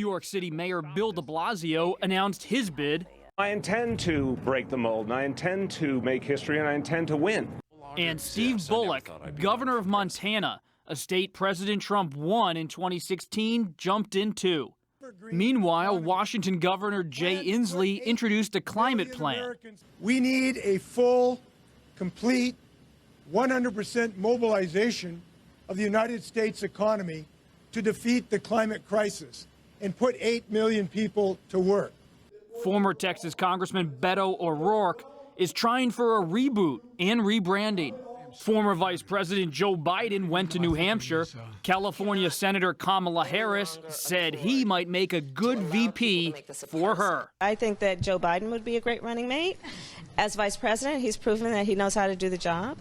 York City Mayor Bill de Blasio announced his bid. I intend to break the mold, and I intend to make history, and I intend to win. And Steve Bullock, governor of Montana, a state President Trump won in 2016, jumped in too. Meanwhile, Washington Governor Jay Inslee introduced a climate plan. We need a full, complete, 100% mobilization of the United States economy to defeat the climate crisis and put 8 million people to work. Former Texas Congressman Beto O'Rourke is trying for a reboot and rebranding. Former Vice President Joe Biden went to New Hampshire. California Senator Kamala Harris said he might make a good VP for her. I think that Joe Biden would be a great running mate. As vice president, he's proven that he knows how to do the job.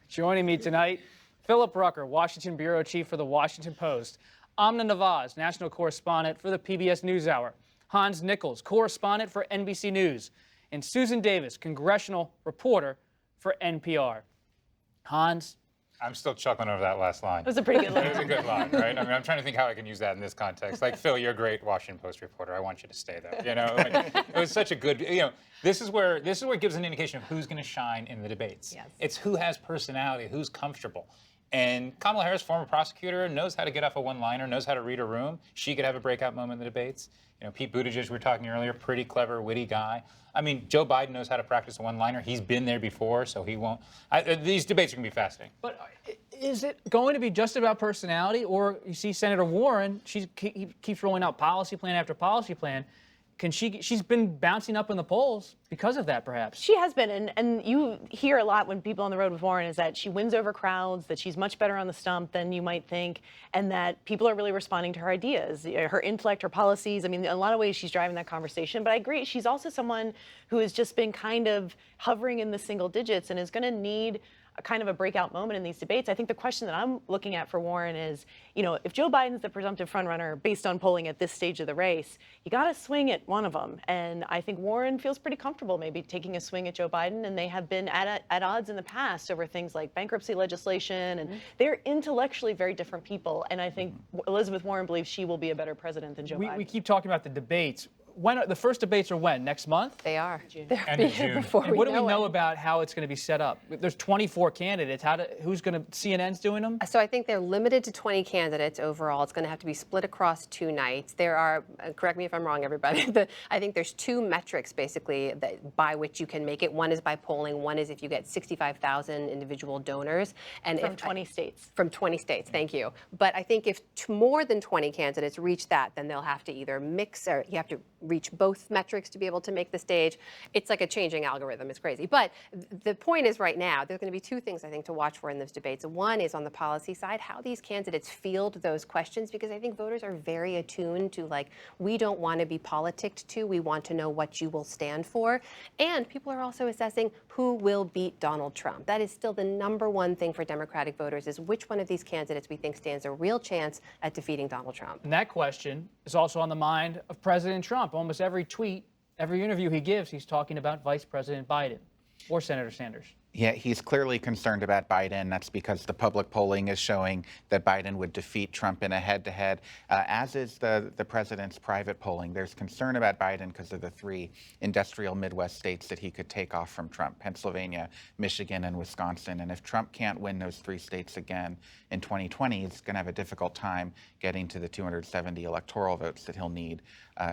Joining me tonight, Philip Rucker, Washington bureau chief for the Washington Post. Amna Nawaz, national correspondent for the PBS NewsHour. Hans Nichols, correspondent for NBC News. And Susan Davis, congressional reporter for NPR. Hans? I'm still chuckling over that last line. It was a pretty good line. It was a good line, right? I mean, I'm trying to think how I can use that in this context. Like, Phil, you're a great Washington Post reporter. I want you to stay there. You know, like, it was such a good, you know, this is where it gives an indication of who's going to shine in the debates. Yes. It's who has personality, who's comfortable. And Kamala Harris, former prosecutor, knows how to get off a one-liner, knows how to read a room. She could have a breakout moment in the debates. You know, Pete Buttigieg, we were talking earlier, pretty clever, witty guy. I mean, Joe Biden knows how to practice a one-liner. He's been there before, so he won't. These debates are going to be fascinating. But is it going to be just about personality? Or you see Senator Warren, she keeps rolling out policy plan after policy plan. She's been bouncing up in the polls because of that, perhaps. She has been, and you hear a lot when people on the road with Warren is that she wins over crowds, that she's much better on the stump than you might think, and that people are really responding to her ideas, her intellect, her policies. I mean, in a lot of ways, she's driving that conversation. But I agree, she's also someone who has just been kind of hovering in the single digits and is going to need a kind of a breakout moment in these debates. I think the question that I'm looking at for Warren is, you know, if Joe Biden's the presumptive frontrunner based on polling at this stage of the race, you got to swing at one of them. And I think Warren feels pretty comfortable maybe taking a swing at Joe Biden, and they have been at odds in the past over things like bankruptcy legislation, and they're intellectually very different people. And I think Elizabeth Warren believes she will be a better president than Joe Biden. We keep talking about the debates. When the first debates are when? Next month? They are. They're End of June. before And what do we know it. about how it's going to be set up? There's 24 candidates. Who's going to, CNN's doing them? So I think they're limited to 20 candidates overall. It's going to have to be split across 2 nights. There are, correct me if I'm wrong, everybody, I think there's 2 metrics basically by which you can make it. One is by polling. One is if you get 65,000 individual donors. And From 20 states. From 20 states, thank you. But I think if more than 20 candidates reach that, then they'll have to either mix, or you have to reach both metrics to be able to make the stage. It's like a changing algorithm. It's crazy. But the point is right now, there's going to be 2 things I think to watch for in those debates. One is on the policy side, how these candidates field those questions, because I think voters are very attuned to, like, we don't want to be politicked to. We want to know what you will stand for. And people are also assessing who will beat Donald Trump. That is still the #1 thing for Democratic voters, is which one of these candidates we think stands a real chance at defeating Donald Trump. And that question is also on the mind of President Trump. Almost every tweet, every interview he gives, he's talking about Vice President Biden or Senator Sanders. Yeah, he's clearly concerned about Biden. That's because the public polling is showing that Biden would defeat Trump in a head-to-head, as is the president's private polling. There's concern about Biden because of the 3 industrial Midwest states that he could take off from Trump: Pennsylvania, Michigan, and Wisconsin. And if Trump can't win those 3 states again in 2020, he's going to have a difficult time getting to the 270 electoral votes that he'll need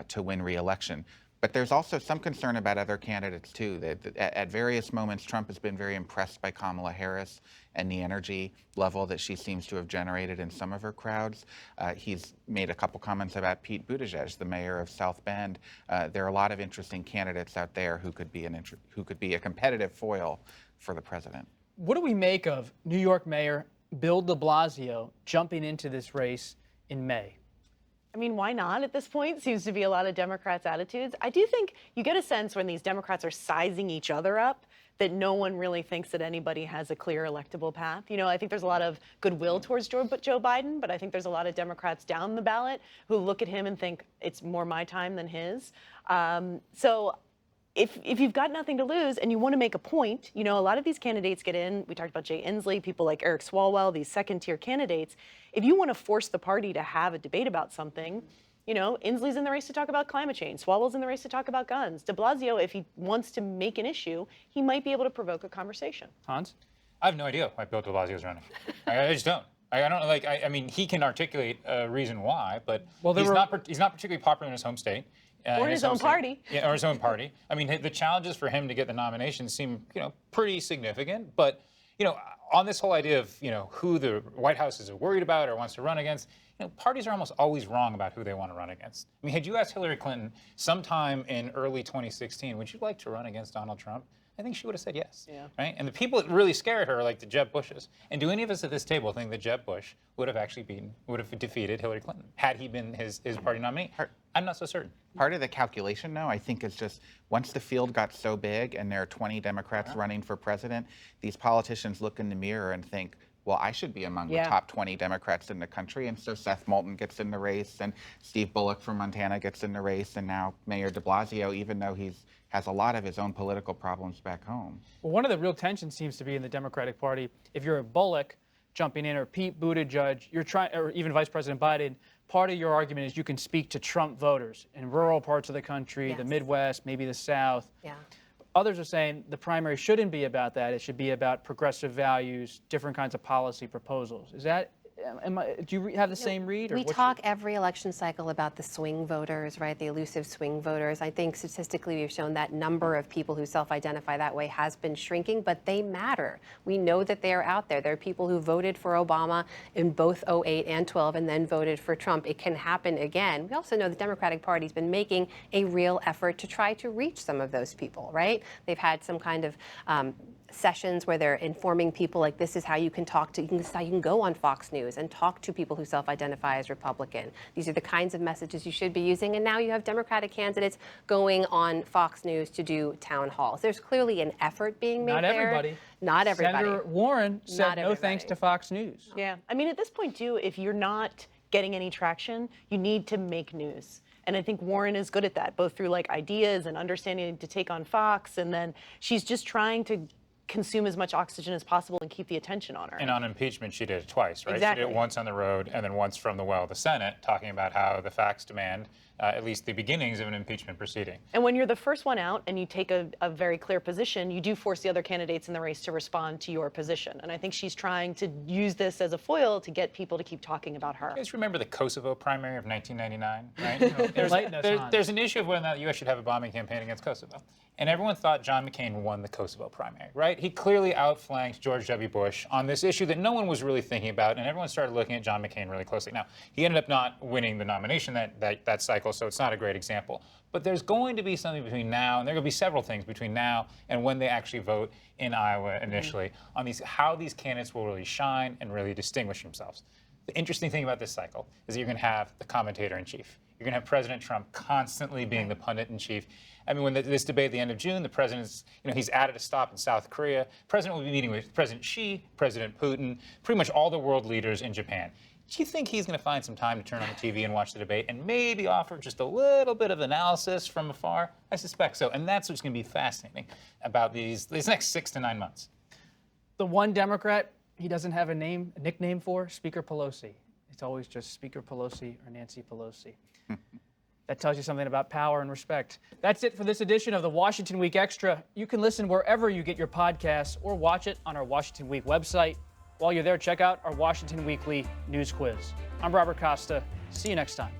to win re-election. But there's also some concern about other candidates, too. That at various moments, Trump has been very impressed by Kamala Harris and the energy level that she seems to have generated in some of her crowds. He's made a couple comments about Pete Buttigieg, the mayor of South Bend. There are a lot of interesting candidates out there who could be a competitive foil for the president. What do we make of New York Mayor Bill de Blasio jumping into this race in May? I mean, why not at this point? Seems to be a lot of Democrats' attitudes. I do think you get a sense when these Democrats are sizing each other up that no one really thinks that anybody has a clear electable path. You know, I think there's a lot of goodwill towards Joe Biden, but I think there's a lot of Democrats down the ballot who look at him and think it's more my time than his. So if you've got nothing to lose and you want to make a point, you know, a lot of these candidates get in. We talked about Jay Inslee, people like Eric Swalwell, these second-tier candidates. If you want to force the party to have a debate about something, You know, Inslee's in the race to talk about climate change. Swalwell's in the race to talk about guns. De Blasio, if he wants to make an issue, he might be able to provoke a conversation. Hans? I have no idea why Bill de Blasio is running. I just don't. I don't like. I mean, he can articulate a reason why, but he's not particularly popular in his home state. Or in his own party. Yeah, or his own party. I mean, the challenges for him to get the nomination seem, pretty significant. But, on this whole idea of, who the White House is worried about or wants to run against, parties are almost always wrong about who they want to run against. I mean, had you asked Hillary Clinton sometime in early 2016, would you like to run against Donald Trump? I think she would have said yes. Yeah. Right? And the people that really scared her, like the Jeb Bushes. And do any of us at this table think that Jeb Bush would have defeated Hillary Clinton had he been his party nominee? I'm not so certain. Part of the calculation, though, I think is just once the field got so big and there are 20 Democrats running for president, these politicians look in the mirror and think, well, I should be among the top 20 Democrats in the country. And so Seth Moulton gets in the race, and Steve Bullock from Montana gets in the race, and now Mayor de Blasio, even though has a lot of his own political problems back home. Well, one of the real tensions seems to be in the Democratic Party. If you're a Bullock jumping in, or Pete Buttigieg, or even Vice President Biden, part of your argument is you can speak to Trump voters in rural parts of the country, the Midwest, maybe the South. Yeah. Others are saying the primary shouldn't be about that. It should be about progressive values, different kinds of policy proposals. Is that, do you have the same read? We talk every election cycle about the swing voters, right? The elusive swing voters. I think statistically we've shown that number of people who self-identify that way has been shrinking, but they matter. We know that they are out there. There are people who voted for Obama in both 2008 and 2012 and then voted for Trump. It can happen again. We also know the Democratic Party's been making a real effort to try to reach some of those people, right? They've had some kind of sessions where they're informing people, like, this is how you can this is how you can go on Fox News and talk to people who self-identify as Republican. These are the kinds of messages you should be using. And now you have Democratic candidates going on Fox News to do town halls. There's clearly an effort being made there. Not everybody. Not everybody. Senator Warren said no thanks to Fox News. Yeah. I mean, at this point, too, if you're not getting any traction, you need to make news. And I think Warren is good at that, both through ideas and understanding to take on Fox. And then she's just trying to consume as much oxygen as possible and keep the attention on her. And on impeachment, she did it twice, right? Exactly. She did it once on the road and then once from the well of the Senate, talking about how the facts demand at least the beginnings of an impeachment proceeding. And when you're the first one out and you take a very clear position, you do force the other candidates in the race to respond to your position. And I think she's trying to use this as a foil to get people to keep talking about her. You guys remember the Kosovo primary of 1999, right? There's an issue of whether or not the U.S. should have a bombing campaign against Kosovo. And everyone thought John McCain won the Kosovo primary, right? He clearly outflanked George W. Bush on this issue that no one was really thinking about, and everyone started looking at John McCain really closely. Now, he ended up not winning the nomination that cycle, so it's not a great example. But there's going to be something between now, and there are going to be several things between now and when they actually vote in Iowa initially, on how these candidates will really shine and really distinguish themselves. The interesting thing about this cycle is that you're going to have the commentator-in-chief. You're going to have President Trump constantly being the pundit-in-chief. I mean, when this debate at the end of June, the president's, he's added a stop in South Korea. The president will be meeting with President Xi, President Putin, pretty much all the world leaders in Japan. Do you think he's going to find some time to turn on the TV and watch the debate and maybe offer just a little bit of analysis from afar? I suspect so. And that's what's going to be fascinating about these next 6 to 9 months. The one Democrat he doesn't have a nickname for, Speaker Pelosi. It's always just Speaker Pelosi or Nancy Pelosi. That tells you something about power and respect. That's it for this edition of the Washington Week Extra. You can listen wherever you get your podcasts or watch it on our Washington Week website. While you're there, check out our Washington Weekly News Quiz. I'm Robert Costa. See you next time.